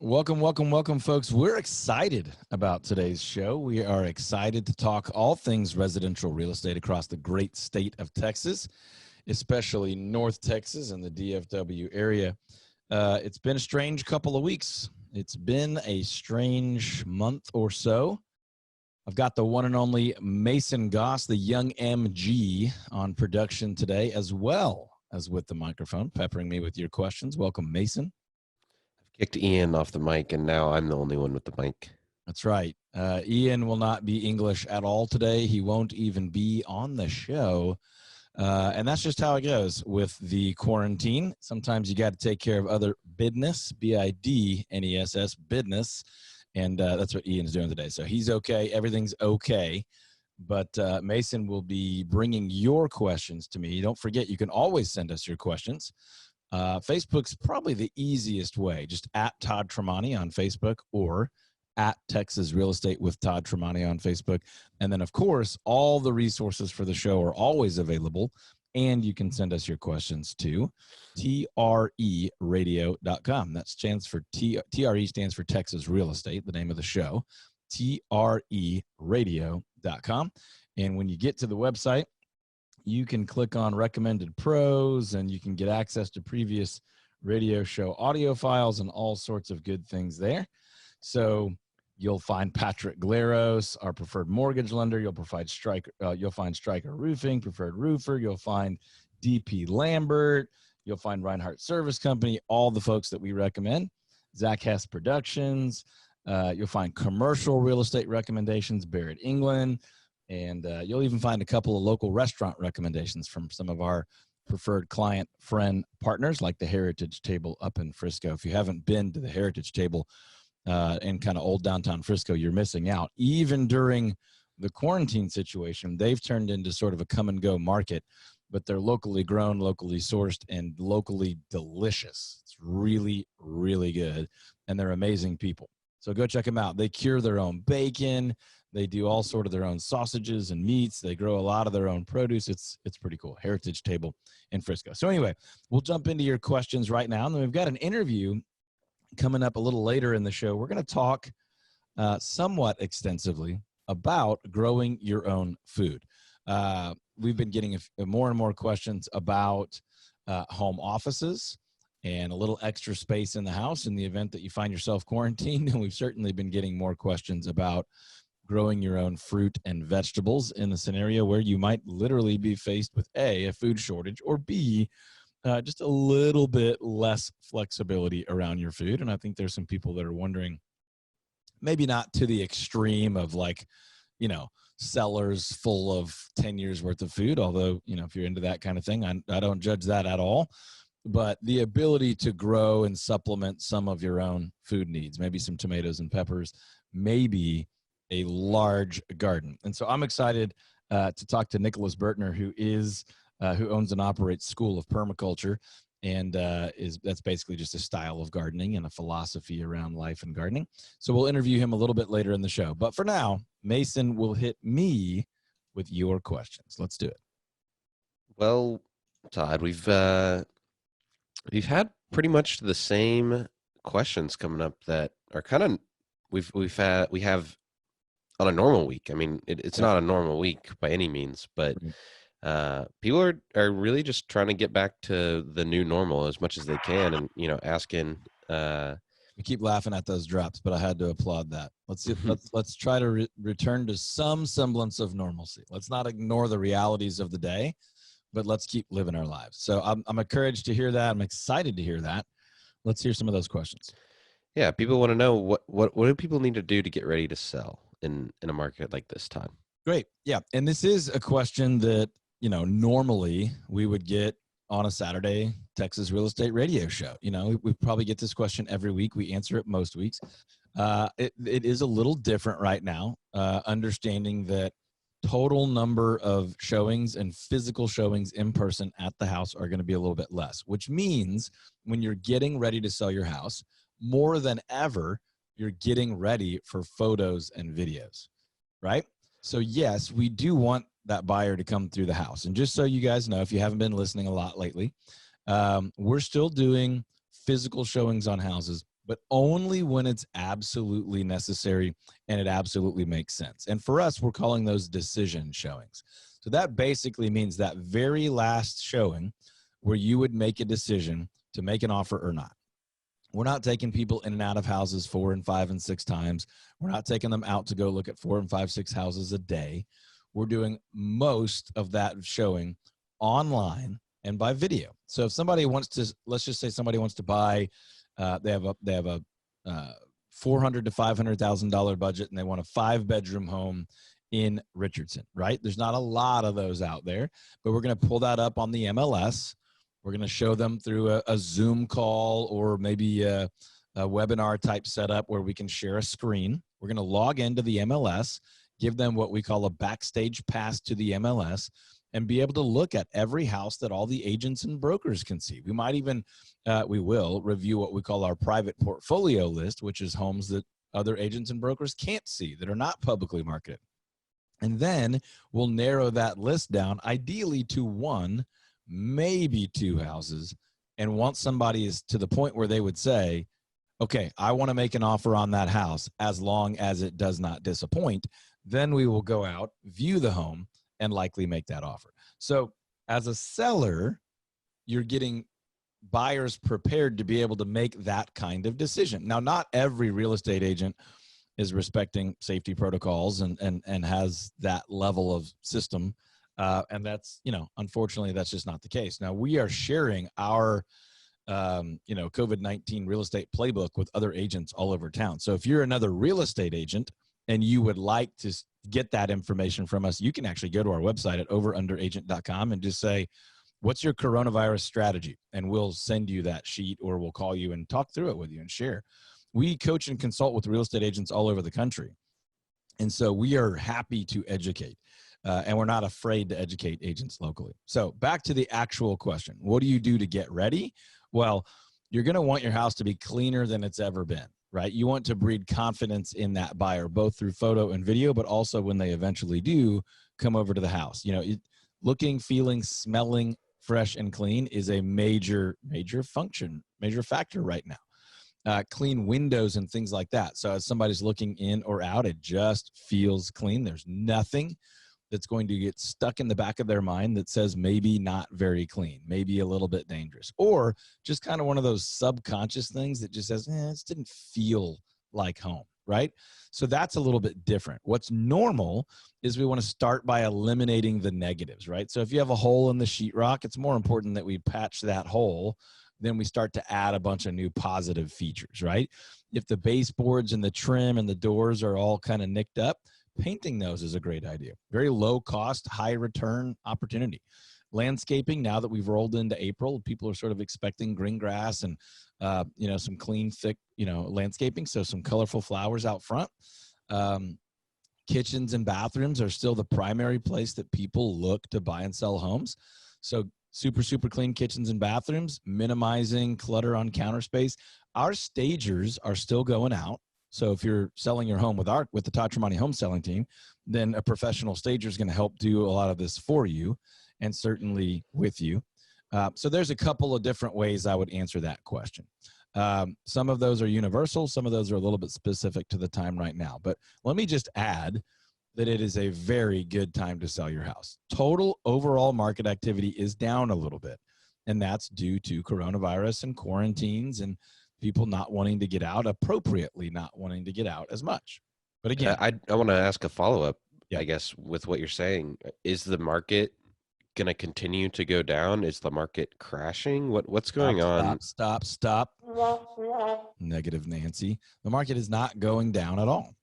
Welcome, folks. We're excited about today's show. We are excited to talk all things residential real estate across the great state of Texas, especially North Texas and the DFW area. It's been a strange couple of weeks. It's been a strange month or so. I've got the one and only Mason Goss, the young MG, on production today, as well as with the microphone, peppering me with your questions. Welcome, Mason. Kicked Ian off the mic, and now I'm the only one with the mic. That's right. Ian will not be English at all today. He won't even be on the show. And that's just how it goes with the quarantine. Sometimes you got to take care of other business, B-I-D-N-E-S-S, business. And that's what Ian's doing today. So he's okay. Everything's okay. But Mason will be bringing your questions to me. Don't forget, you can always send us your questions. Facebook's probably the easiest way. Just at Todd Tramonte on Facebook or at Texas Real Estate with Todd Tramonte on Facebook. And then, of course, all the resources for the show are always available. And you can send us your questions to treradio.com. That stands for TRE stands for Texas Real Estate, the name of the show, treradio.com. And when you get to the website, you can click on recommended pros and you can get access to previous radio show audio files and all sorts of good things there. So you'll find Patrick Glaros, our preferred mortgage lender. You'll find Stryker Roofing, preferred roofer. You'll find DP Lambert. You'll find Reinhardt Service Company, all the folks that we recommend. Zach Hess Productions. You'll find commercial real estate recommendations, Barrett England. And you'll even find a couple of local restaurant recommendations from some of our preferred client friend partners, like the Heritage Table up in Frisco. If you haven't been to the Heritage Table in kind of old downtown Frisco, you're missing out. Even during the quarantine situation, they've turned into sort of a come and go market, but they're locally grown, locally sourced, and locally delicious. It's really, really good. And they're amazing people. So go check them out. They cure their own bacon. They do all sort of their own sausages and meats. They grow a lot of their own produce. It's pretty cool. Heritage Table in Frisco. So anyway, we'll jump into your questions right now. And then we've got an interview coming up a little later in the show. We're going to talk somewhat extensively about growing your own food. We've been getting more and more questions about home offices and a little extra space in the house in the event that you find yourself quarantined. And we've certainly been getting more questions about growing your own fruit and vegetables in the scenario where you might literally be faced with A, a food shortage, or B, just a little bit less flexibility around your food. And I think there's some people that are wondering, maybe not to the extreme of like, cellars full of 10 years worth of food, although, if you're into that kind of thing, I don't judge that at all. But the ability to grow and supplement some of your own food needs, maybe some tomatoes and peppers, maybe a large garden. And so I'm excited to talk to Nicholas Bertner, who owns and operates School of Permaculture, and that's basically just a style of gardening and a philosophy around life and gardening. So we'll interview him a little bit later in the show. But for now, Mason will hit me with your questions. Let's do it. Well, Todd, we've had pretty much the same questions coming up that are kind of we have on a normal week. I mean, it's not a normal week by any means, but people are really just trying to get back to the new normal as much as they can, and asking. We keep laughing at those drops, but I had to applaud that. Let's try to return to some semblance of normalcy. Let's not ignore the realities of the day, but let's keep living our lives. So I'm encouraged to hear that. I'm excited to hear that. Let's hear some of those questions. Yeah, people want to know what do people need to do to get ready to sell in a market like this, Todd? Great. Yeah. And this is a question that, normally we would get on a Saturday Texas real estate radio show. We probably get this question every week. We answer it most weeks. It is a little different right now, understanding that total number of showings and physical showings in person at the house are going to be a little bit less, which means when you're getting ready to sell your house, more than ever, you're getting ready for photos and videos, right? So yes, we do want that buyer to come through the house. And just so you guys know, if you haven't been listening a lot lately, we're still doing physical showings on houses, but only when it's absolutely necessary and it absolutely makes sense. And for us, we're calling those decision showings. So that basically means that very last showing where you would make a decision to make an offer or not. We're not taking people in and out of houses 4 and 5 and 6 times. We're not taking them out to go look at 4 and 5, 6 houses a day. We're doing most of that showing online and by video. So if somebody wants to, let's just say somebody wants to buy, they have a $400,000 to $500,000 budget, and they want a 5-bedroom home in Richardson, right? There's not a lot of those out there, but we're going to pull that up on the MLS. We're going to show them through a Zoom call or maybe a webinar type setup where we can share a screen. We're going to log into the MLS, give them what we call a backstage pass to the MLS, and be able to look at every house that all the agents and brokers can see. We might even, we will review what we call our private portfolio list, which is homes that other agents and brokers can't see, that are not publicly marketed. And then we'll narrow that list down, ideally to 1, maybe 2 houses. And once somebody is to the point where they would say, okay, I want to make an offer on that house as long as it does not disappoint, then we will go out, view the home, and likely make that offer. So as a seller, you're getting buyers prepared to be able to make that kind of decision. Now, not every real estate agent is respecting safety protocols and has that level of system. And that's, unfortunately, that's just not the case. Now, we are sharing our, COVID-19 real estate playbook with other agents all over town. So if you're another real estate agent and you would like to get that information from us, you can actually go to our website at overunderagent.com and just say, what's your coronavirus strategy? And we'll send you that sheet, or we'll call you and talk through it with you and share. We coach and consult with real estate agents all over the country. And so we are happy to educate, and we're not afraid to educate agents locally. So back to the actual question. What do you do to get ready? Well, you're going to want your house to be cleaner than it's ever been, right? You want to breed confidence in that buyer, both through photo and video, but also when they eventually do come over to the house. Looking, feeling, smelling fresh and clean is a major factor right now. Clean windows and things like that. So as somebody's looking in or out, it just feels clean. There's nothing that's going to get stuck in the back of their mind that says maybe not very clean, maybe a little bit dangerous, or just kind of one of those subconscious things that just says, this didn't feel like home, right? So that's a little bit different. What's normal is we want to start by eliminating the negatives, right? So if you have a hole in the sheetrock, it's more important that we patch that hole. Then we start to add a bunch of new positive features, right? If the baseboards and the trim and the doors are all kind of nicked up, painting those is a great idea. Very low cost, high return opportunity. Landscaping, now that we've rolled into April, people are sort of expecting green grass and, some clean, thick, landscaping. So some colorful flowers out front. Kitchens and bathrooms are still the primary place that people look to buy and sell homes. So super, super clean kitchens and bathrooms, minimizing clutter on counter space. Our stagers are still going out. So if you're selling your home with the Todd Tramonte home selling team, then a professional stager is going to help do a lot of this for you and certainly with you. So there's a couple of different ways I would answer that question. Some of those are universal. Some of those are a little bit specific to the time right now. But let me just add that it is a very good time to sell your house. Total overall market activity is down a little bit, and that's due to coronavirus and quarantines and people not wanting to get out, appropriately not wanting to get out as much. But again, I want to ask a follow-up, yeah. I guess, with what you're saying. Is the market going to continue to go down? Is the market crashing? What's going on? Stop. Negative Nancy. The market is not going down at all.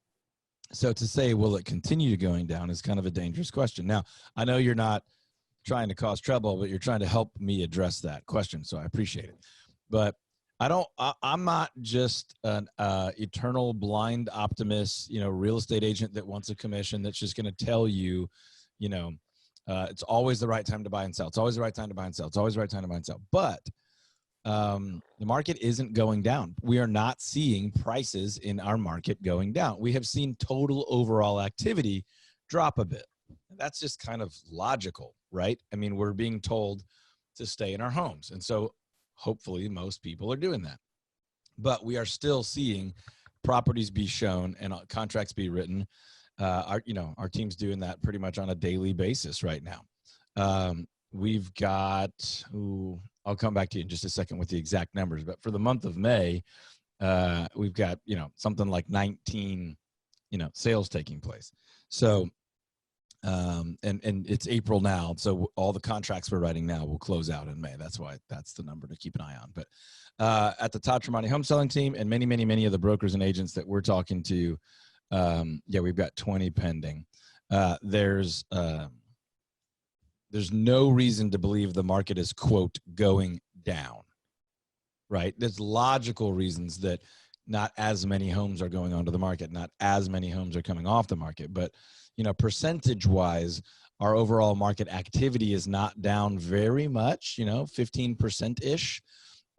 So to say, will it continue going down is kind of a dangerous question. Now, I know you're not trying to cause trouble, but you're trying to help me address that question. So I appreciate it. But I'm not just an eternal blind optimist, real estate agent that wants a commission that's just going to tell you, it's always the right time to buy and sell. It's always the right time to buy and sell. It's always the right time to buy and sell. But the market isn't going down. We are not seeing prices in our market going down. We have seen total overall activity drop a bit. That's just kind of logical, right? I mean, we're being told to stay in our homes. And so hopefully most people are doing that. but we are still seeing properties be shown and contracts be written. Our team's doing that pretty much on a daily basis right now. We've got, I'll come back to you in just a second with the exact numbers, but for the month of May, we've got, something like 19, sales taking place. So, and it's April now. So all the contracts we're writing now will close out in May. That's why that's the number to keep an eye on. But at the Todd Tramonte home selling team and many, many, many of the brokers and agents that we're talking to, we've got 20 pending. There's no reason to believe the market is, quote, going down, right? There's logical reasons that not as many homes are going onto the market, not as many homes are coming off the market, but percentage wise, our overall market activity is not down very much, 15% ish.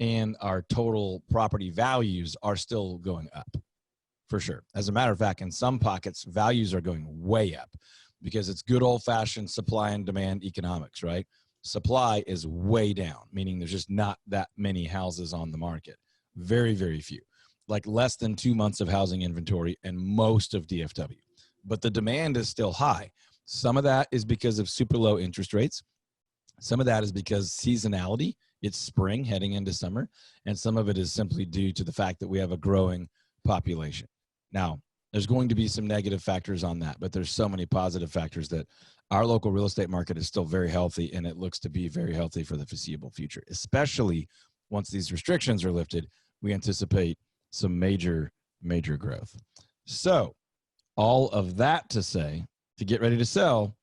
And our total property values are still going up for sure. As a matter of fact, in some pockets, values are going way up because it's good old fashioned supply and demand economics, right? Supply is way down, meaning there's just not that many houses on the market. Very, very few, like less than 2 months of housing inventory in most of DFW. But the demand is still high. Some of that is because of super low interest rates. Some of that is because seasonality. It's spring heading into summer. And some of it is simply due to the fact that we have a growing population. Now, there's going to be some negative factors on that, but there's so many positive factors that our local real estate market is still very healthy, and it looks to be very healthy for the foreseeable future, especially once these restrictions are lifted. We anticipate some major, major growth. So all of that to say, to get ready to sell,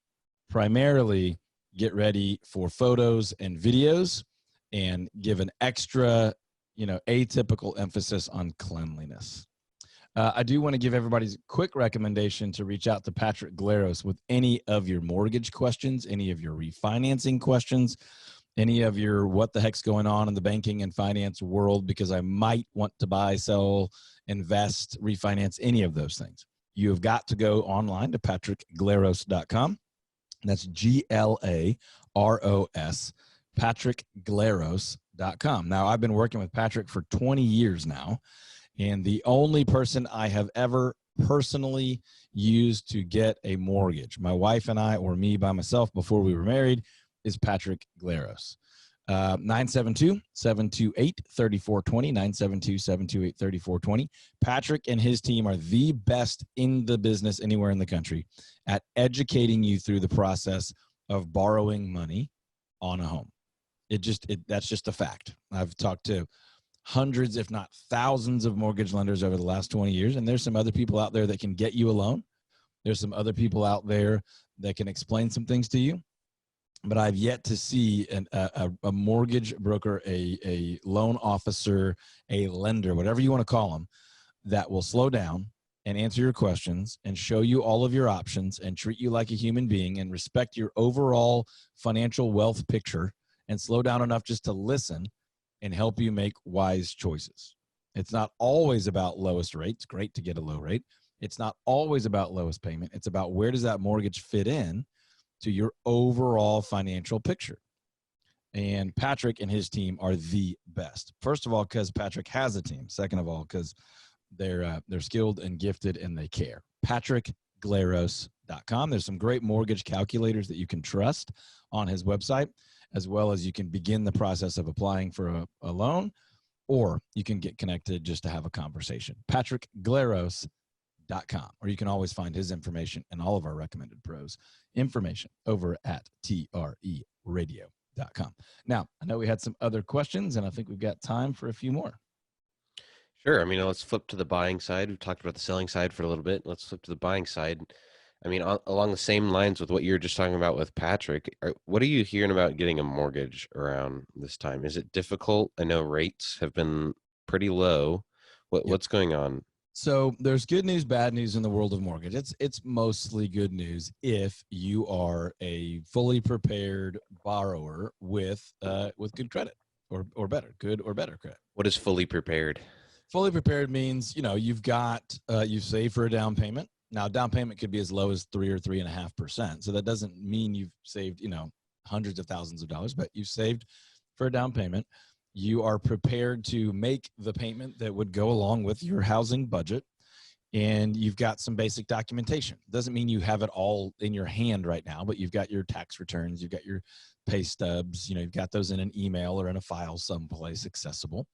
primarily get ready for photos and videos and give an extra, atypical emphasis on cleanliness. I do want to give everybody a quick recommendation to reach out to Patrick Glaros with any of your mortgage questions, any of your refinancing questions, any of your what the heck's going on in the banking and finance world, because I might want to buy, sell, invest, refinance, any of those things. You have got to go online to patrickglaros.com. That's GLAROS, patrickglaros.com. Now, I've been working with Patrick for 20 years now, and the only person I have ever personally used to get a mortgage, my wife and I, or me by myself before we were married, is Patrick Glaros. 972-728-3420, 972-728-3420. Patrick and his team are the best in the business anywhere in the country at educating you through the process of borrowing money on a home. That's just a fact. I've talked to hundreds, if not thousands, of mortgage lenders over the last 20 years, and there's some other people out there that can get you a loan. There's some other people out there that can explain some things to you. But I've yet to see a mortgage broker, a loan officer, a lender, whatever you want to call them, that will slow down and answer your questions and show you all of your options and treat you like a human being and respect your overall financial wealth picture and slow down enough just to listen and help you make wise choices. It's not always about lowest rate. It's great to get a low rate. It's not always about lowest payment. It's about where does that mortgage fit in to your overall financial picture. And Patrick and his team are the best. First of all, because Patrick has a team. Second of all, because they're skilled and gifted and they care. PatrickGlaros.com. There's some great mortgage calculators that you can trust on his website, as well as you can begin the process of applying for a loan, or you can get connected just to have a conversation. PatrickGlaros.com. Or you can always find his information and all of our recommended pros information over at treradio.com. Now, I know we had some other questions, and I think we've got time for a few more. Sure. I mean, let's flip to the buying side. We've talked about the selling side for a little bit. Let's flip to the buying side. I mean, along the same lines with what you're just talking about with Patrick, what are you hearing about getting a mortgage around this time? Is it difficult? I know rates have been pretty low. What's going on? So there's good news, bad news in the world of mortgage. It's mostly good news if you are a fully prepared borrower with good credit or better, good or better credit. What is fully prepared? Fully prepared means, you've saved for a down payment. Now, down payment could be as low as 3 or 3.5%. So that doesn't mean you've saved, hundreds of thousands of dollars, but you've saved for a down payment. you are prepared to make the payment that would go along with your housing budget, and you've got some basic documentation. Doesn't mean you have it all in your hand right now, but you've got your tax returns, you've got your pay stubs, you've got those in an email or in a file someplace accessible,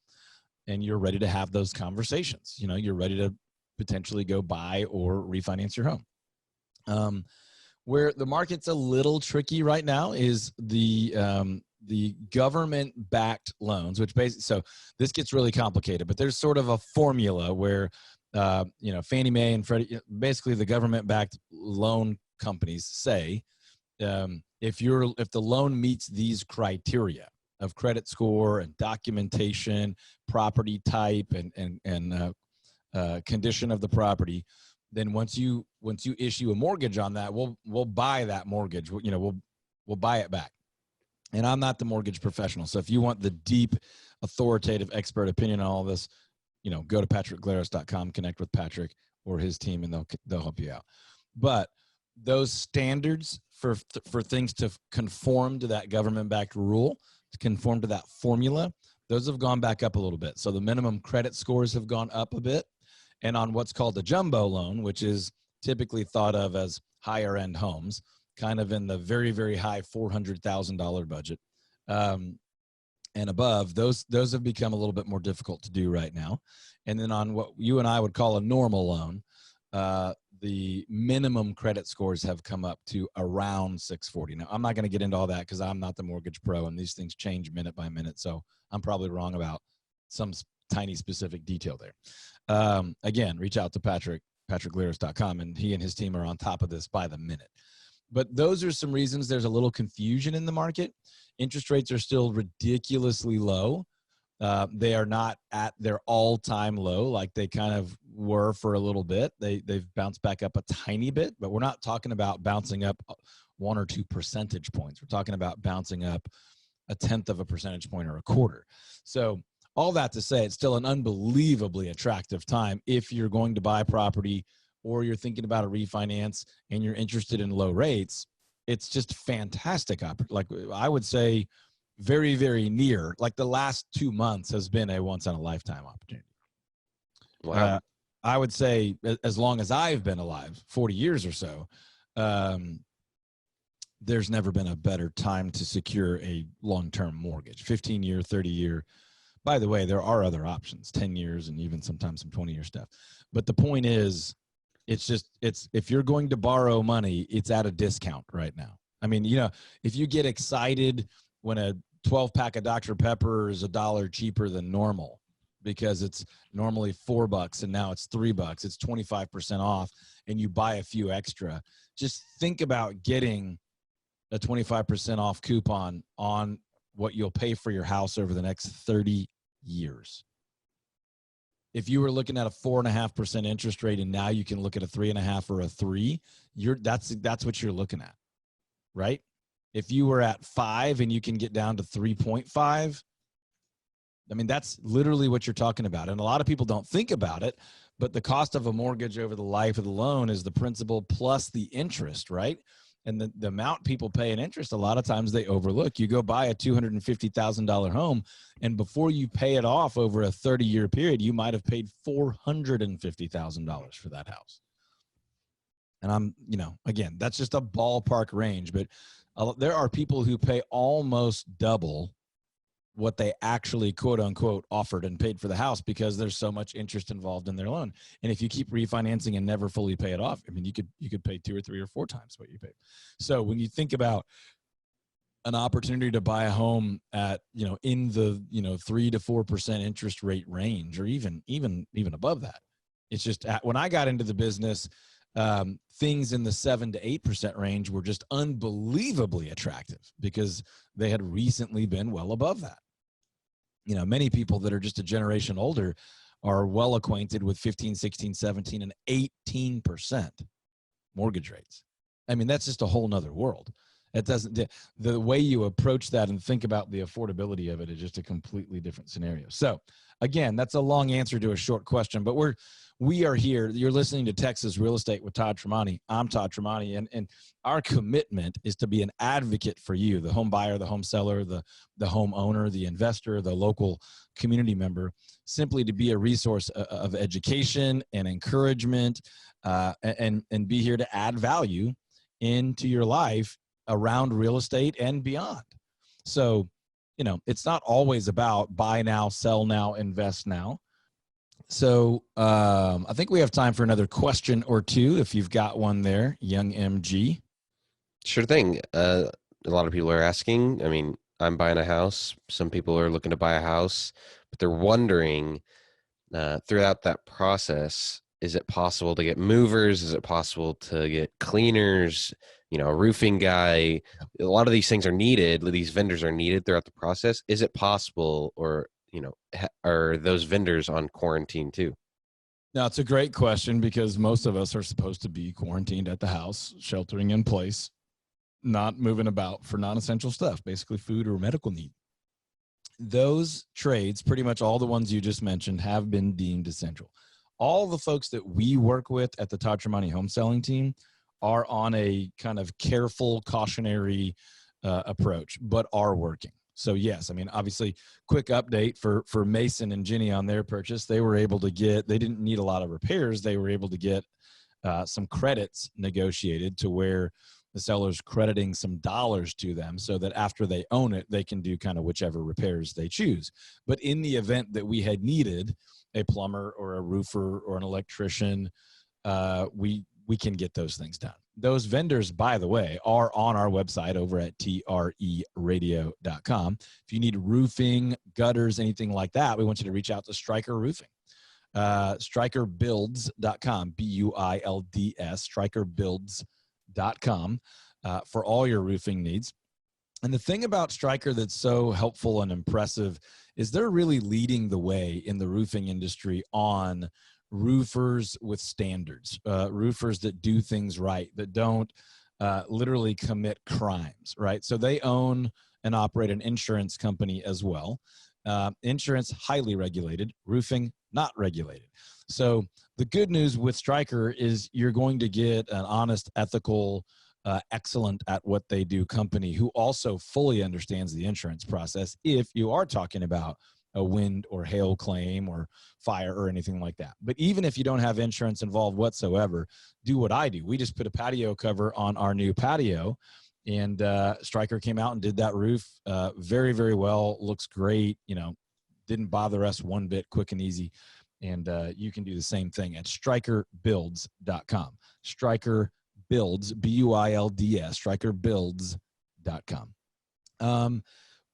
and you're ready to have those conversations. You're ready to potentially go buy or refinance your home. Where the market's a little tricky right now is the government-backed loans, which basically, so this gets really complicated, but there's sort of a formula where, Fannie Mae and Freddie, basically the government-backed loan companies say, if the loan meets these criteria of credit score and documentation, property type, and condition of the property, then once you issue a mortgage on that, we'll buy that mortgage. We'll buy it back. And I'm not the mortgage professional, so if you want the deep, authoritative expert opinion on all this, go to patrickglaros.com, connect with Patrick or his team, and they'll help you out. But those standards for things to conform to that government-backed rule, to conform to that formula, those have gone back up a little bit. So the minimum credit scores have gone up a bit. And on what's called the jumbo loan, which is typically thought of as higher end homes, kind of in the very, very high $400,000 budget and above, those have become a little bit more difficult to do right now. And then on what you and I would call a normal loan, the minimum credit scores have come up to around 640. Now, I'm not going to get into all that because I'm not the mortgage pro, and these things change minute by minute. So I'm probably wrong about some tiny specific detail there. Again, reach out to patrickglaros.com, and he and his team are on top of this by the minute. But those are some reasons there's a little confusion in the market. Interest rates are still ridiculously low. They are not at their all-time low like they kind of were for a little bit. They've bounced back up a tiny bit, but we're not talking about bouncing up 1 or 2 percentage points. We're talking about bouncing up 1/10 of a percentage point or a quarter. So all that to say, it's still an unbelievably attractive time if you're going to buy property or you're thinking about a refinance and you're interested in low rates. It's just fantastic. Like I would say very, very near, like the last 2 months has been a once in a lifetime opportunity. Wow. I would say as long as I've been alive, 40 years or so, there's never been a better time to secure a long-term mortgage, 15-year, 30-year. By the way, there are other options, 10 years and even sometimes some 20-year stuff. But the point is, it's if you're going to borrow money, it's at a discount right now. I mean, if you get excited when a 12-pack of Dr. Pepper is $1 cheaper than normal because it's normally $4 and now it's $3, it's 25% off, and you buy a few extra, just think about getting a 25% off coupon on what you'll pay for your house over the next 30 years. If you were looking at a 4.5% interest rate and now you can look at a 3.5 or a 3, that's what you're looking at, right? If you were at 5 and you can get down to 3.5, I mean, that's literally what you're talking about. And a lot of people don't think about it, but the cost of a mortgage over the life of the loan is the principal plus the interest, right? And the amount people pay in interest, a lot of times they overlook. You go buy a $250,000 home, and before you pay it off over a 30-year period, you might have paid $450,000 for that house. And again, that's just a ballpark range, but there are people who pay almost double what they actually quote unquote offered and paid for the house because there's so much interest involved in their loan. And if you keep refinancing and never fully pay it off, I mean, you could pay 2 or 3 or 4 times what you paid. So when you think about an opportunity to buy a home at, in the, 3 to 4% interest rate range, or even above that, it's just when I got into the business, things in the 7 to 8% range were just unbelievably attractive because they had recently been well above that. Many people that are just a generation older are well acquainted with 15, 16, 17, and 18% mortgage rates. I mean, that's just a whole nother world. It doesn't, the way you approach that and think about the affordability of it is just a completely different scenario. So again, that's a long answer to a short question, but we are here. You're listening to Texas Real Estate with Todd Tramonte. I'm Todd Tramonte, and our commitment is to be an advocate for you, the home buyer, the home seller, the homeowner, the investor, the local community member, simply to be a resource of education and encouragement, and be here to add value into your life around real estate and beyond. So, it's not always about buy now, sell now, invest now. So I think we have time for another question or two. If you've got one there, young MG. Sure thing. A lot of people are asking. I mean, I'm buying a house. Some people are looking to buy a house, but they're wondering throughout that process, is it possible to get movers? Is it possible to get cleaners? A roofing guy? A lot of these things are needed. These vendors are needed throughout the process. Is it possible, or are those vendors on quarantine too? Now, it's a great question because most of us are supposed to be quarantined at the house, sheltering in place, not moving about for non-essential stuff, basically food or medical need. Those trades, pretty much all the ones you just mentioned, have been deemed essential. All the folks that we work with at the Todd Tramonte home selling team are on a kind of careful, cautionary approach, but are working. So yes, I mean, obviously, quick update for Mason and Jenny on their purchase. They were able to they didn't need a lot of repairs. They were able to get some credits negotiated to where the seller's crediting some dollars to them so that after they own it, they can do kind of whichever repairs they choose. But in the event that we had needed a plumber or a roofer or an electrician, we can get those things done. Those vendors, by the way, are on our website over at treradio.com. If you need roofing, gutters, anything like that, we want you to reach out to Stryker Roofing. StrykerBuilds.com, B-U-I-L-D-S, StrykerBuilds.com for all your roofing needs. And the thing about Stryker that's so helpful and impressive is they're really leading the way in the roofing industry on roofers with standards, roofers that do things right, that don't literally commit crimes, right? So they own and operate an insurance company as well. Insurance, highly regulated. Roofing, not regulated. So the good news with Stryker is you're going to get an honest, ethical, excellent at what they do company who also fully understands the insurance process if you are talking about a wind or hail claim or fire or anything like that. But even if you don't have insurance involved whatsoever, do what I do. We just put a patio cover on our new patio, and Stryker came out and did that roof very, very well. Looks great. Didn't bother us one bit, quick and easy. And you can do the same thing at StrykerBuilds.com. Stryker Builds, B-U-I-L-D-S, StrykerBuilds.com.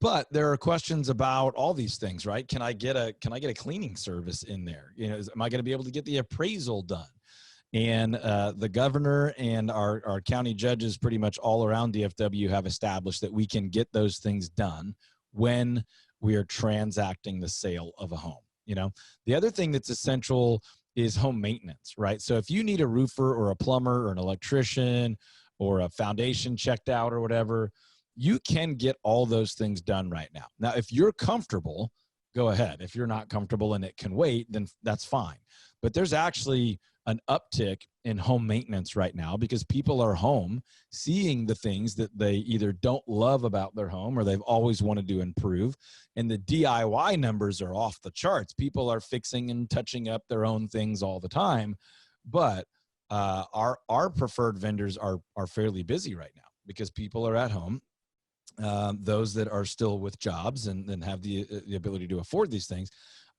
But there are questions about all these things, right? Can I get a cleaning service in there? Am I going to be able to get the appraisal done? And the governor and our county judges pretty much all around DFW have established that we can get those things done when we are transacting the sale of a home. The other thing that's essential is home maintenance, right? So if you need a roofer or a plumber or an electrician or a foundation checked out or whatever, you can get all those things done right now. Now, if you're comfortable, go ahead. If you're not comfortable and it can wait, then that's fine. But there's actually an uptick in home maintenance right now because people are home seeing the things that they either don't love about their home or they've always wanted to improve. And the DIY numbers are off the charts. People are fixing and touching up their own things all the time. But our preferred vendors are fairly busy right now because people are at home. Those that are still with jobs and have the ability to afford these things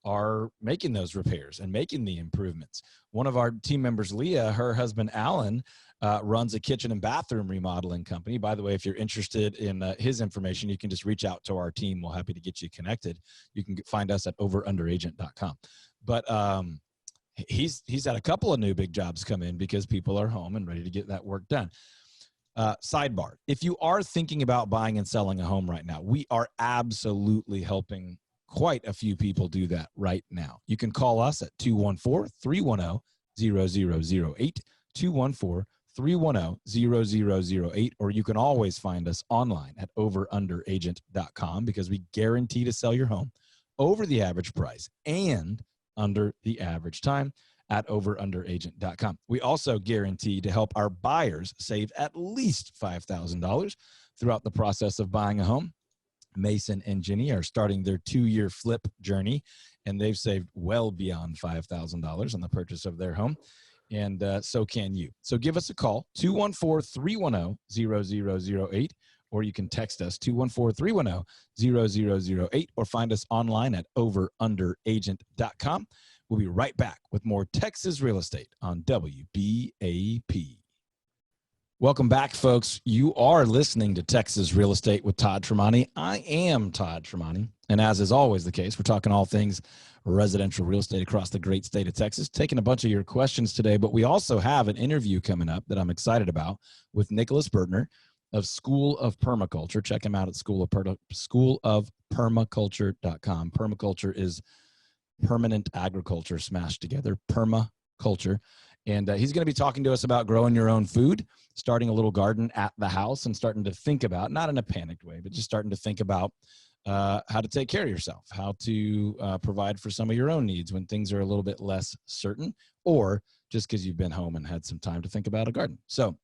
are making those repairs and making the improvements. One of our team members, Leah, her husband, Alan, runs a kitchen and bathroom remodeling company. By the way, if you're interested in his information, you can just reach out to our team. We're happy to get you connected. You can find us at overunderagent.com. But he's had a couple of new big jobs come in because people are home and ready to get that work done. Sidebar, if you are thinking about buying and selling a home right now, we are absolutely helping quite a few people do that right now. You can call us at 214-310-0008, 214-310-0008, or you can always find us online at overunderagent.com because we guarantee to sell your home over the average price and under the average time at overunderagent.com. We also guarantee to help our buyers save at least $5,000 throughout the process of buying a home. Mason and Jenny are starting their 2-year flip journey, and they've saved well beyond $5,000 on the purchase of their home. And so can you. So give us a call, 214-310-0008, or you can text us, 214-310-0008, or find us online at overunderagent.com. We'll be right back with more Texas Real Estate on WBAP. Welcome back, folks. You are listening to Texas Real Estate with Todd Tramonte. I am Todd Tramonte, and as is always the case, we're talking all things residential real estate across the great state of Texas, taking a bunch of your questions today, but we also have an interview coming up that I'm excited about with Nicholas Bertner of School of Permaculture. Check him out at schoolofpermaculture.com. Permaculture is permanent agriculture smashed together, permaculture. And he's going to be talking to us about growing your own food, starting a little garden at the house, and starting to think about, not in a panicked way, but just starting to think about how to take care of yourself, how to provide for some of your own needs when things are a little bit less certain, or just because you've been home and had some time to think about a garden. So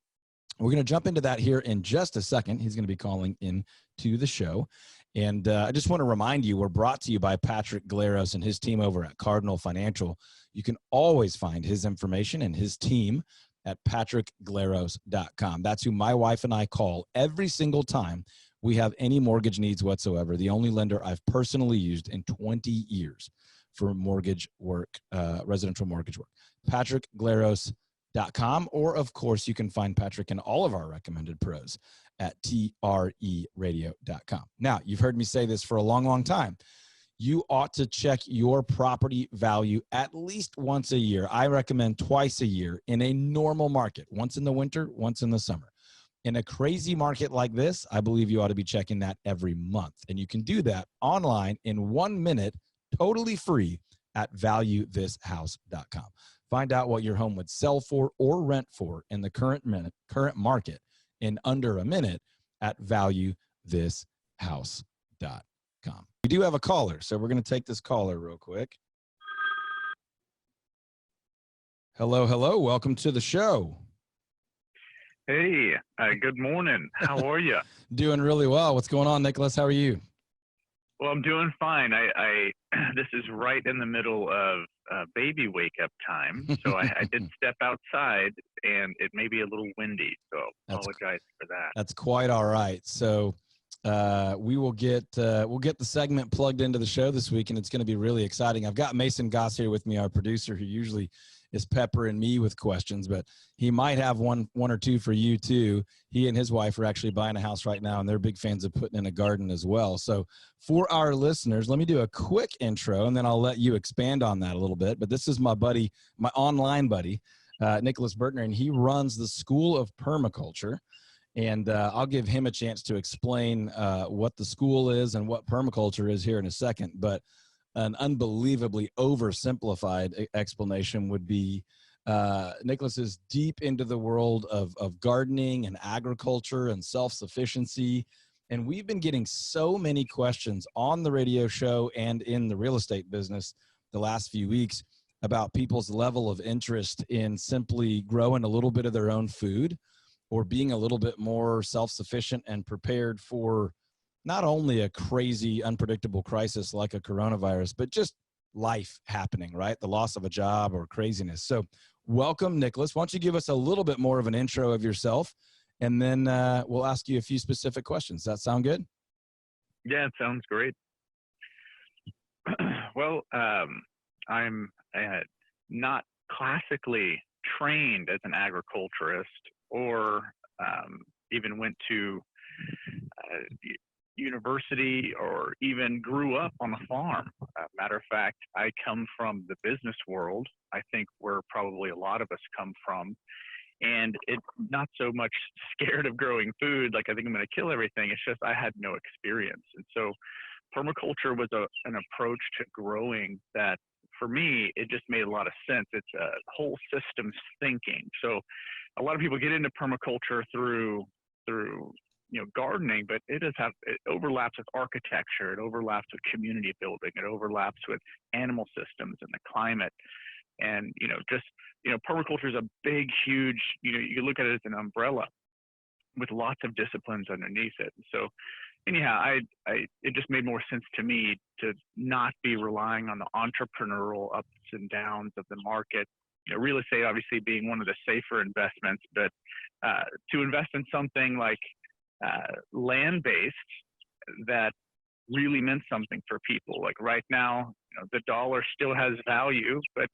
we're going to jump into that here in just a second. He's going to be calling in to the show. And I just want to remind you, we're brought to you by Patrick Glaros and his team over at Cardinal Financial. You can always find his information and his team at patrickglaros.com. That's who my wife and I call every single time we have any mortgage needs whatsoever. The only lender I've personally used in 20 years for mortgage work, residential mortgage work. patrickglaros.com, or of course you can find Patrick and all of our recommended pros at treradio.com. Now, you've heard me say this for a long, long time. You ought to check your property value at least once a year. I recommend twice a year in a normal market, once in the winter, once in the summer. In a crazy market like this, I believe you ought to be checking that every month. And you can do that online in 1 minute, totally free at valuethishouse.com. Find out what your home would sell for or rent for in the current market in under a minute at valuethishouse.com. We do have a caller, so we're going to take this caller real quick. Hello, hello. Welcome to the show. Hey, good morning. How are you? Doing really well. What's going on, Nicholas? How are you? Well, I'm doing fine. I this is right in the middle of baby wake up time, so I did step outside, and it may be a little windy, so apologize for that. That's quite all right. So we'll get the segment plugged into the show this week, and it's going to be really exciting. I've got Mason Goss here with me, our producer, who usually is peppering me with questions, but he might have one or two for you too. He and his wife are actually buying a house right now, and they're big fans of putting in a garden as well. So for our listeners, let me do a quick intro, and then I'll let you expand on that a little bit. But this is my buddy, my online buddy, Nicholas Bertner, and he runs the School of Permaculture. And I'll give him a chance to explain what the school is and what permaculture is here in a second. But an unbelievably oversimplified explanation would be Nicholas is deep into the world of gardening and agriculture and self-sufficiency. And we've been getting so many questions on the radio show and in the real estate business the last few weeks about people's level of interest in simply growing a little bit of their own food, or being a little bit more self-sufficient and prepared for not only a crazy, unpredictable crisis like a coronavirus, but just life happening, right? The loss of a job or craziness. So welcome, Nicholas. Why don't you give us a little bit more of an intro of yourself, and then we'll ask you a few specific questions. Does that sound good? Yeah, it sounds great. Well, I'm not classically trained as an agriculturist, or even went to university, or even grew up on a farm. Matter of fact, I come from the business world. I think where probably a lot of us come from. And it's not so much scared of growing food, like I think I'm going to kill everything. It's just I had no experience. And so permaculture was an approach to growing that, for me, it just made a lot of sense. It's a whole systems thinking. So a lot of people get into permaculture through gardening, but it overlaps with architecture, it overlaps with community building, it overlaps with animal systems and the climate. And, permaculture is a big, huge, you look at it as an umbrella with lots of disciplines underneath it. So anyhow, it just made more sense to me to not be relying on the entrepreneurial ups and downs of the market. Real estate obviously being one of the safer investments, but to invest in something like land-based that really meant something for people. Like right now, the dollar still has value, but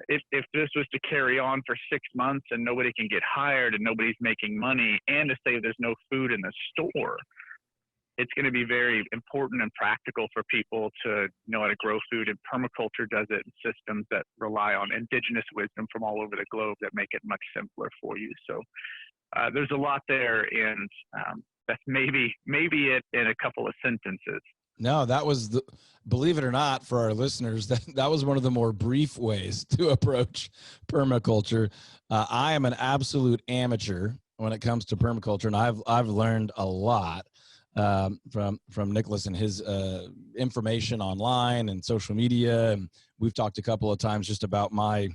if this was to carry on for 6 months and nobody can get hired and nobody's making money, and to say there's no food in the store, it's going to be very important and practical for people to know how to grow food. And permaculture does it in systems that rely on indigenous wisdom from all over the globe that make it much simpler for you. So there's a lot there, and that's maybe it in a couple of sentences. No, that was believe it or not, for our listeners, that was one of the more brief ways to approach permaculture. I am an absolute amateur when it comes to permaculture, and I've learned a lot from Nicholas and his information online and social media. And we've talked a couple of times just about my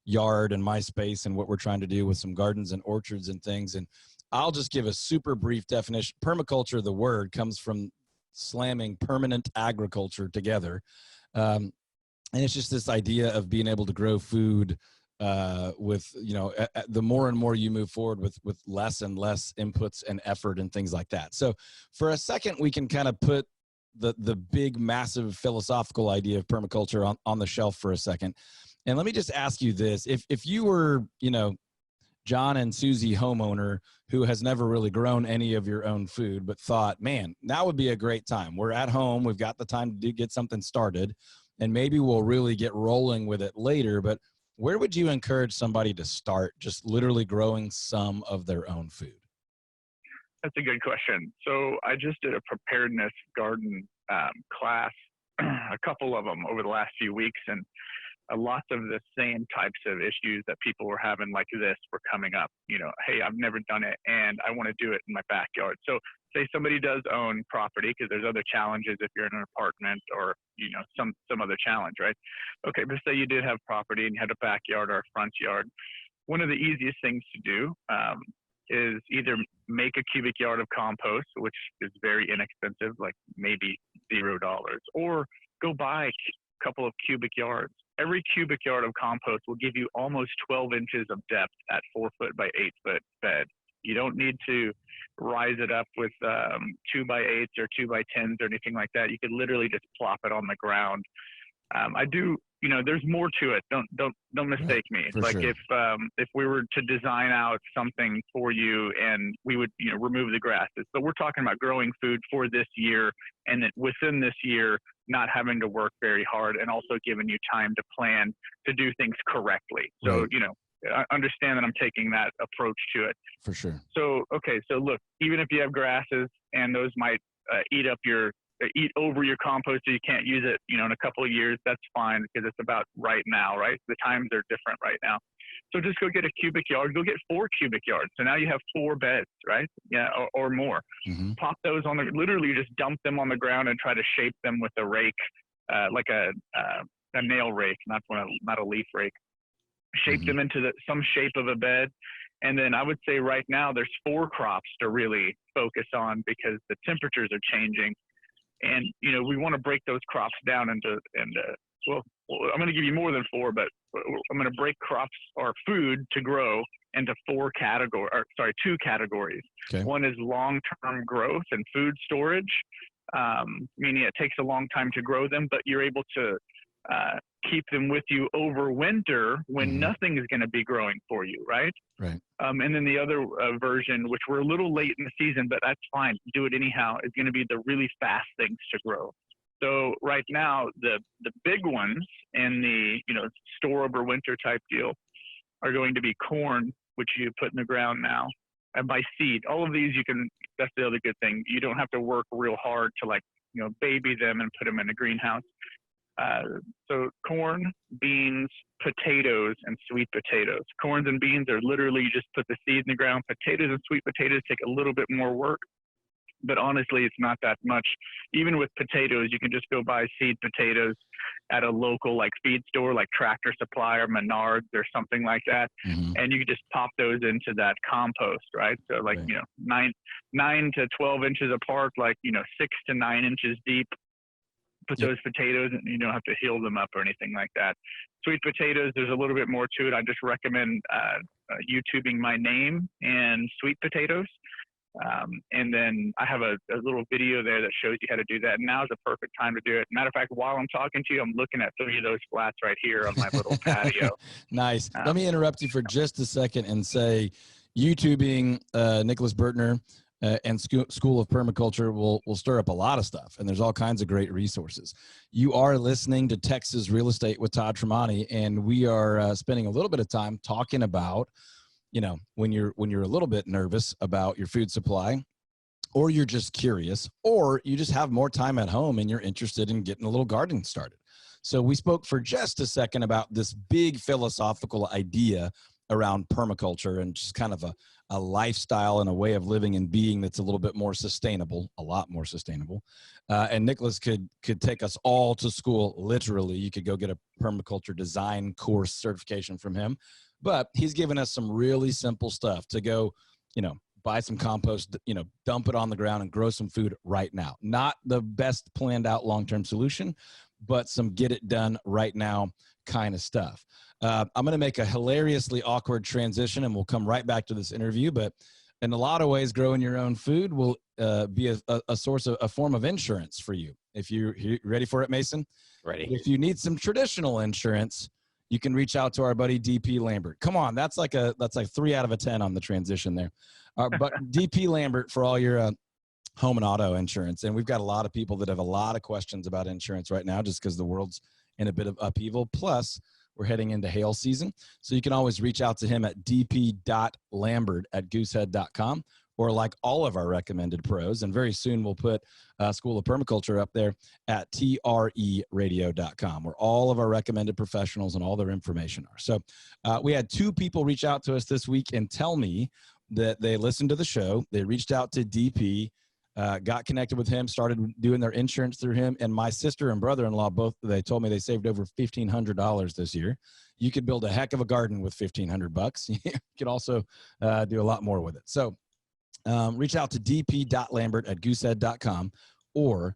yard and my space and what we're trying to do with some gardens and orchards and things. And I'll just give a super brief definition. Permaculture, the word, comes from slamming permanent agriculture together. And it's just this idea of being able to grow food with, the more and more you move forward with less and less inputs and effort and things like that. So for a second, we can kind of put the big, massive philosophical idea of permaculture on the shelf for a second. And let me just ask you this. If you were, John and Susie homeowner who has never really grown any of your own food, but thought, man, that would be a great time. We're at home. We've got the time to get something started, and maybe we'll really get rolling with it later. But where would you encourage somebody to start just literally growing some of their own food? That's a good question. So I just did a preparedness garden class, a couple of them over the last few weeks, and lots of the same types of issues that people were having like this were coming up. Hey, I've never done it and I want to do it in my backyard. So say somebody does own property, because there's other challenges if you're in an apartment or, some other challenge, right? Okay, but say you did have property and you had a backyard or a front yard. One of the easiest things to do is either make a cubic yard of compost, which is very inexpensive, like maybe $0, or go buy a couple of cubic yards. Every cubic yard of compost will give you almost 12 inches of depth at 4 foot by 8 foot bed. You don't need to rise it up with 2 by 8s or 2 by 10s or anything like that. You could literally just plop it on the ground. There's more to it. Don't mistake me. It's like sure. If we were to design out something for you and we would, remove the grasses, but we're talking about growing food for this year, and that within this year, not having to work very hard, and also giving you time to plan to do things correctly. So, right. I understand that I'm taking that approach to it. For sure. So, okay. So look, even if you have grasses and those might eat over your compost, so you can't use it, in a couple of years, that's fine, because it's about right now, right? The times are different right now. So just go get a cubic yard, go get 4 cubic yards. So now you have 4 beds, right? Yeah, or more. Mm-hmm. Pop those literally just dump them on the ground and try to shape them with a rake, like a nail rake, not a leaf rake. Shape mm-hmm. them into some shape of a bed. And then I would say right now there's 4 crops to really focus on, because the temperatures are changing. And, we want to break those crops down into, well, I'm going to give you more than 4, but I'm going to break crops or food to grow into 2 categories. Okay. One is long-term growth and food storage, meaning it takes a long time to grow them, but you're able to keep them with you over winter when mm-hmm. nothing is going to be growing for you, right? Right. And then the other version, which we're a little late in the season, but that's fine, do it anyhow, is going to be the really fast things to grow. So right now, the big ones in the store over winter type deal are going to be corn, which you put in the ground now, and by seed. All of these that's the other good thing. You don't have to work real hard to baby them and put them in a greenhouse. So corn, beans, potatoes, and sweet potatoes. Corns and beans are literally you just put the seed in the ground. Potatoes and sweet potatoes take a little bit more work, but honestly, it's not that much. Even with potatoes, you can just go buy seed potatoes at a local like feed store, like Tractor Supply or Menards or something like that, and you can just pop those into that compost, right? So like Right. you know, 9 to 12 inches apart, like 6 to 9 inches deep. Put Yep. those potatoes, and you don't have to heal them up or anything like that. Sweet potatoes, there's a little bit more to it. I just recommend YouTubing my name and sweet potatoes. And then I have a little video there that shows you how to do that. And now is the perfect time to do it. Matter of fact, while I'm talking to you, I'm looking at 3 of those flats right here on my little patio. Nice. Let me interrupt you for just a second and say YouTubing Nicholas Bertner and School of Permaculture will stir up a lot of stuff, and there's all kinds of great resources. You are listening to Texas Real Estate with Todd Tramonte, and we are spending a little bit of time talking about, when you're a little bit nervous about your food supply, or you're just curious, or you just have more time at home and you're interested in getting a little garden started. So we spoke for just a second about this big philosophical idea around permaculture and just kind of a lifestyle and a way of living and being that's a little bit more sustainable, a lot more sustainable. And Nicholas could take us all to school. Literally, you could go get a permaculture design course certification from him. But he's given us some really simple stuff to go, buy some compost, dump it on the ground and grow some food right now. Not the best planned out long-term solution, but some get it done right now kind of stuff. I'm going to make a hilariously awkward transition and we'll come right back to this interview, but in a lot of ways, growing your own food will be a source of a form of insurance for you. If you're ready for it, Mason? Ready. If you need some traditional insurance, you can reach out to our buddy DP Lambert. Come on, that's like 3 out of a 10 on the transition there. But DP Lambert for all your home and auto insurance. And we've got a lot of people that have a lot of questions about insurance right now, just because the world's in a bit of upheaval. Plus, we're heading into hail season. So you can always reach out to him at dp.lambert@goosehead.com, or like all of our recommended pros. And very soon we'll put School of Permaculture up there at treradio.com, where all of our recommended professionals and all their information are. So we had 2 people reach out to us this week and tell me that they listened to the show. They reached out to DP, got connected with him, started doing their insurance through him. And my sister and brother-in-law, both, they told me they saved over $1,500 this year. You could build a heck of a garden with $1,500. You could also do a lot more with it. So reach out to dp.lambert@goosehead.com, or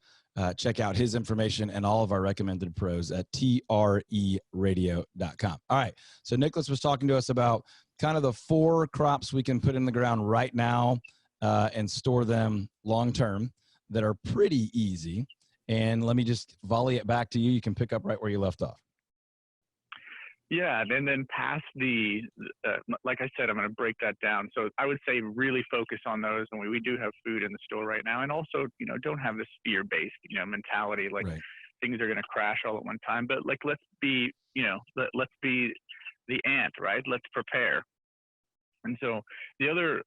check out his information and all of our recommended pros at treradio.com. All right. So Nicholas was talking to us about kind of the 4 crops we can put in the ground right now and store them long-term that are pretty easy. And let me just volley it back to you. You can pick up right where you left off. Yeah, and then past the, like I said, I'm going to break that down. So I would say really focus on those. And we do have food in the store right now. And also, don't have this fear-based, mentality, like right. Things are going to crash all at one time. But like, let's be the ant, right? Let's prepare. And so the other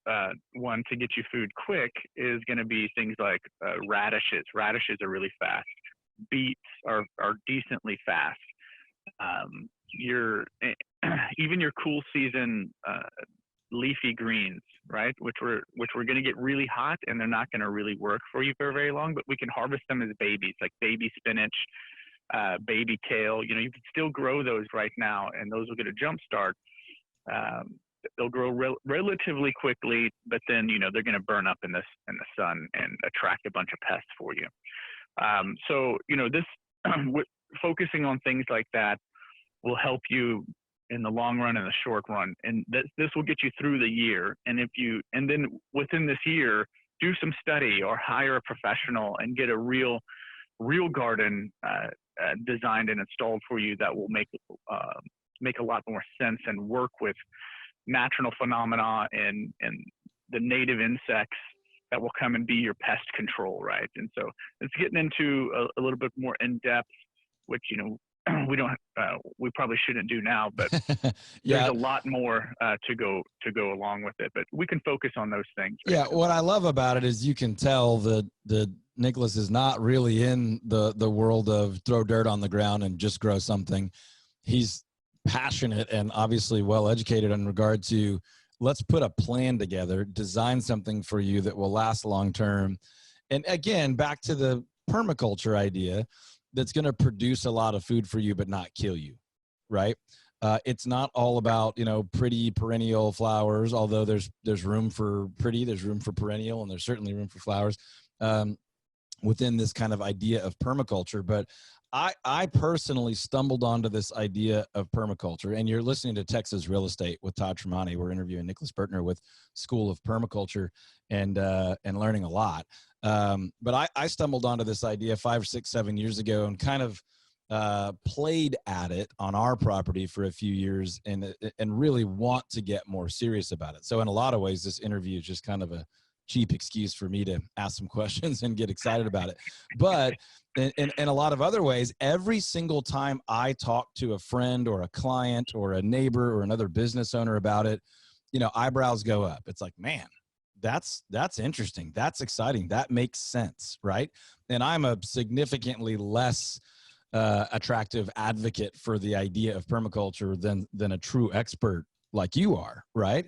one to get you food quick is going to be things like radishes. Radishes are really fast. Beets are decently fast. Even your cool season leafy greens, right? Which we're going to get really hot, and they're not going to really work for you for very long. But we can harvest them as babies, like baby spinach, baby kale. You can still grow those right now, and those will get a jump start. They'll grow relatively quickly, but then they're going to burn up in the sun and attract a bunch of pests for you. So this focusing on things like that will help you in the long run and the short run, and this will get you through the year. And then within this year, do some study or hire a professional and get a real garden designed and installed for you that will make a lot more sense and work with natural phenomena and the native insects that will come and be your pest control, right? And so it's getting into a little bit more in depth, which we probably shouldn't do now, but Yeah. there's a lot more to go along with it, but we can focus on those things. Right? Yeah. What I love about it is you can tell that Nicholas is not really in the world of throw dirt on the ground and just grow something. He's passionate and obviously well educated in regard to, let's put a plan together, design something for you that will last long term. And again, back to the permaculture idea, that's going to produce a lot of food for you but not kill you, right? It's not all about, pretty perennial flowers, although there's room for pretty, there's room for perennial, and there's certainly room for flowers within this kind of idea of permaculture. But I personally stumbled onto this idea of permaculture, and you're listening to Texas Real Estate with Todd Tramonte. We're interviewing Nicholas Bertner with School of Permaculture and learning a lot. But I stumbled onto this idea 5, 6, 7 years ago and kind of played at it on our property for a few years and really want to get more serious about it. So in a lot of ways, this interview is just kind of a cheap excuse for me to ask some questions and get excited about it. But in a lot of other ways, every single time I talk to a friend or a client or a neighbor or another business owner about it, eyebrows go up. It's like, man, that's interesting. That's exciting. That makes sense. Right. And I'm a significantly less attractive advocate for the idea of permaculture than a true expert like you are. Right.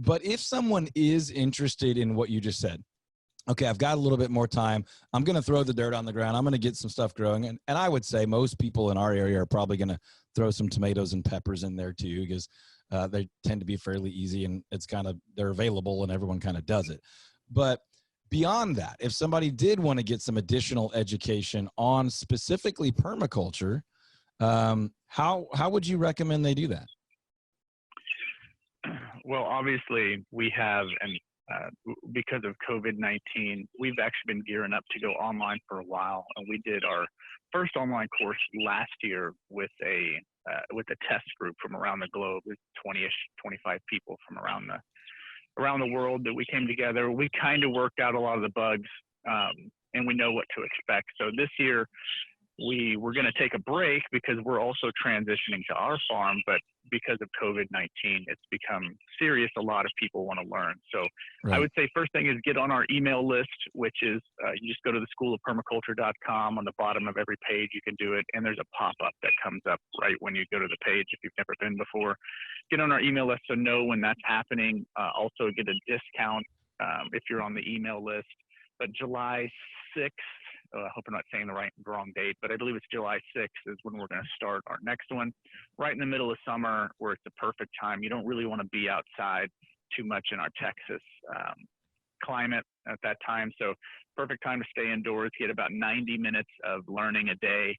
But if someone is interested in what you just said, okay, I've got a little bit more time, I'm going to throw the dirt on the ground, I'm going to get some stuff growing. And I would say most people in our area are probably going to throw some tomatoes and peppers in there too, because they tend to be fairly easy and they're available and everyone kind of does it. But beyond that, if somebody did want to get some additional education on specifically permaculture, how would you recommend they do that? Well, obviously we have, and because of COVID-19, we've actually been gearing up to go online for a while. And we did our first online course last year with a test group from around the globe. There's 20-ish, 25 people from around the world that we came together. We kind of worked out a lot of the bugs, and we know what to expect. So this year, we're going to take a break because we're also transitioning to our farm, but because of COVID-19, it's become serious. A lot of people want to learn. So right. I would say first thing is get on our email list, which is you just go to the schoolofpermaculture.com. On the bottom of every page, you can do it. And there's a pop-up that comes up right when you go to the page if you've never been before. Get on our email list so know when that's happening. Also get a discount if you're on the email list. But July 6th, I hope I'm not saying the wrong date, but I believe it's July 6th is when we're going to start our next one, right in the middle of summer where it's the perfect time. You don't really want to be outside too much in our Texas climate at that time. So perfect time to stay indoors, get about 90 minutes of learning a day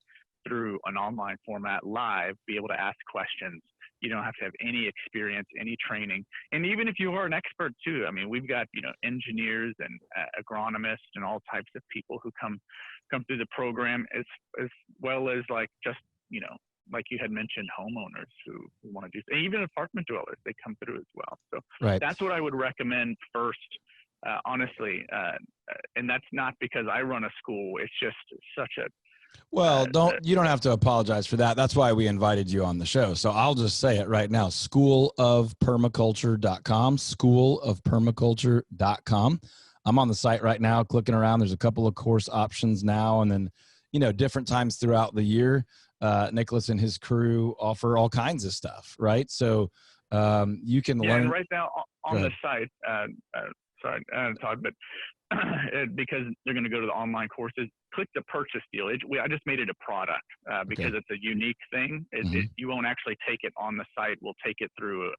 through an online format live, be able to ask questions. You don't have to have any experience, any training. And even if you are an expert too, I mean, we've got, engineers and agronomists and all types of people who come through the program as well as like like you had mentioned, homeowners who want to do, even apartment dwellers, they come through as well. So right. That's what I would recommend first, honestly. And that's not because I run a school. It's just such a, well, you don't have to apologize for that. That's why we invited you on the show. So I'll just say it right now, schoolofpermaculture.com, schoolofpermaculture.com. I'm on the site right now, clicking around. There's a couple of course options now. And then, different times throughout the year, Nicholas and his crew offer all kinds of stuff, right? So you can learn. And right now on the site, sorry, Todd, but because they're going to go to the online courses, click the purchase deal. I just made it a product because it's a unique thing. You won't actually take it on the site. We'll take it through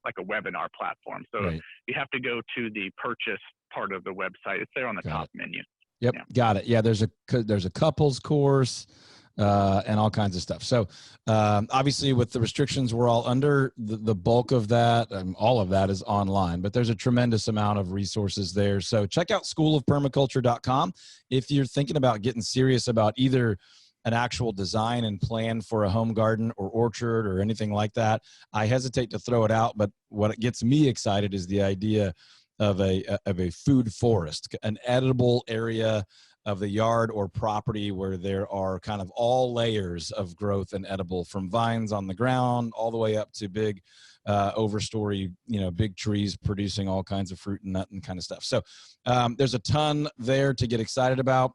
like a webinar platform. So you have to go to the purchase part of the website. It's there on the top menu. Yep. Yeah. Got it. Yeah. There's a couples course and all kinds of stuff. So obviously with the restrictions we're all under, the bulk of that, all of that is online, but there's a tremendous amount of resources there. So check out schoolofpermaculture.com. If you're thinking about getting serious about either an actual design and plan for a home garden or orchard or anything like that, I hesitate to throw it out, but what gets me excited is the idea of a food forest, an edible area of the yard or property where there are kind of all layers of growth and edible, from vines on the ground all the way up to big overstory, big trees producing all kinds of fruit and nut and kind of stuff. So there's a ton there to get excited about.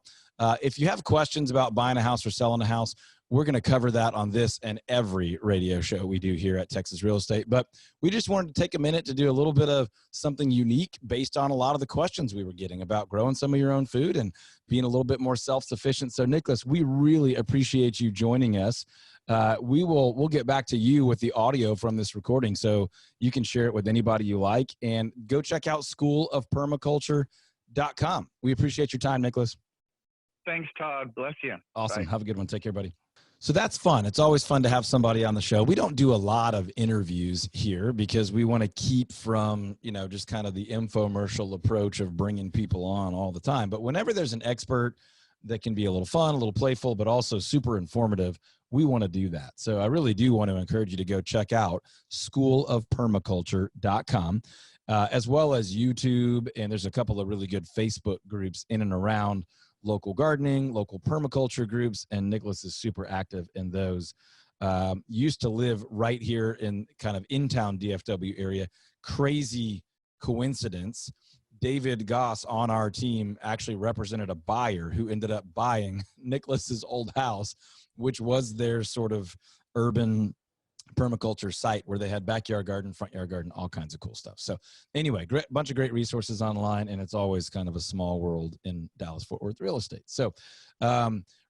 If you have questions about buying a house or selling a house, we're going to cover that on this and every radio show we do here at Texas Real Estate. But we just wanted to take a minute to do a little bit of something unique based on a lot of the questions we were getting about growing some of your own food and being a little bit more self-sufficient. So Nicholas, we really appreciate you joining us. We'll get back to you with the audio from this recording so you can share it with anybody you like, and go check out schoolofpermaculture.com. We appreciate your time, Nicholas. Thanks, Todd. Bless you. Awesome. Bye. Have a good one. Take care, buddy. So that's fun. It's always fun to have somebody on the show. We don't do a lot of interviews here because we want to keep from, just kind of the infomercial approach of bringing people on all the time. But whenever there's an expert that can be a little fun, a little playful, but also super informative, we want to do that. So I really do want to encourage you to go check out schoolofpermaculture.com, as well as YouTube. And there's a couple of really good Facebook groups in and around local gardening, local permaculture groups, and Nicholas is super active in those. Used to live right here in kind of in-town DFW area. Crazy coincidence. David Goss on our team actually represented a buyer who ended up buying Nicholas's old house, which was their sort of urban permaculture site where they had backyard garden, front yard garden, all kinds of cool stuff. So anyway, bunch of great resources online, and it's always kind of a small world in Dallas-Fort Worth real estate. So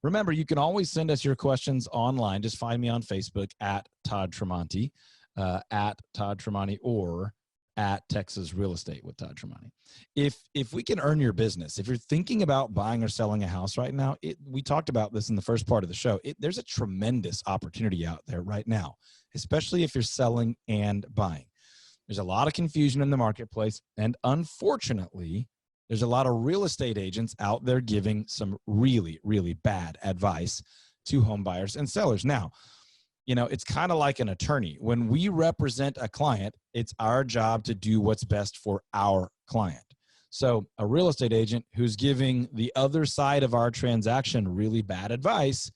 remember, you can always send us your questions online. Just find me on Facebook at Todd Tramonte, or at Texas Real Estate with Todd Tramonte. If we can earn your business, if you're thinking about buying or selling a house right now, we talked about this in the first part of the show. There's a tremendous opportunity out there right now, especially if you're selling and buying. There's a lot of confusion in the marketplace, and unfortunately, there's a lot of real estate agents out there giving some really, really bad advice to home buyers and sellers. Now, it's kind of like an attorney. When we represent a client, it's our job to do what's best for our client. So a real estate agent who's giving the other side of our transaction really bad advice,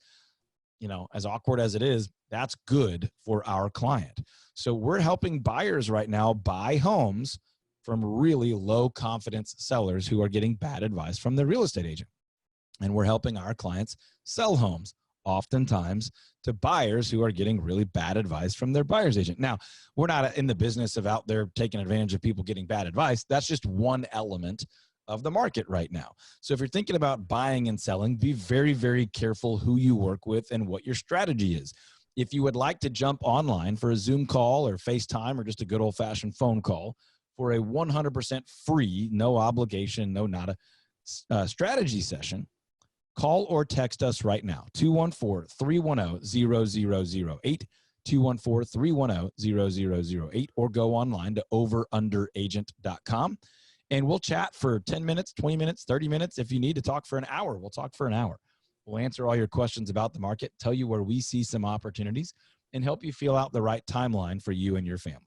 as awkward as it is, that's good for our client. So we're helping buyers right now buy homes from really low confidence sellers who are getting bad advice from the real estate agent. And we're helping our clients sell homes, oftentimes to buyers who are getting really bad advice from their buyer's agent. Now, we're not in the business of out there taking advantage of people getting bad advice. That's just one element of the market right now. So if you're thinking about buying and selling, be very, very careful who you work with and what your strategy is. If you would like to jump online for a Zoom call or FaceTime or just a good old-fashioned phone call for a 100% free, no obligation, no nada strategy session, call or text us right now, 214-310-0008, 214-310-0008, or go online to overunderagent.com. And we'll chat for 10 minutes, 20 minutes, 30 minutes. If you need to talk for an hour, we'll talk for an hour. We'll answer all your questions about the market, tell you where we see some opportunities, and help you feel out the right timeline for you and your family.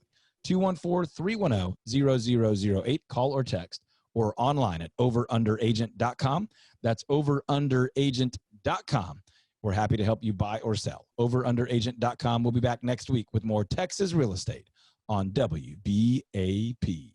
214-310-0008, call or text, or online at overunderagent.com. That's overunderagent.com. We're happy to help you buy or sell. Overunderagent.com. We'll be back next week with more Texas Real Estate on WBAP.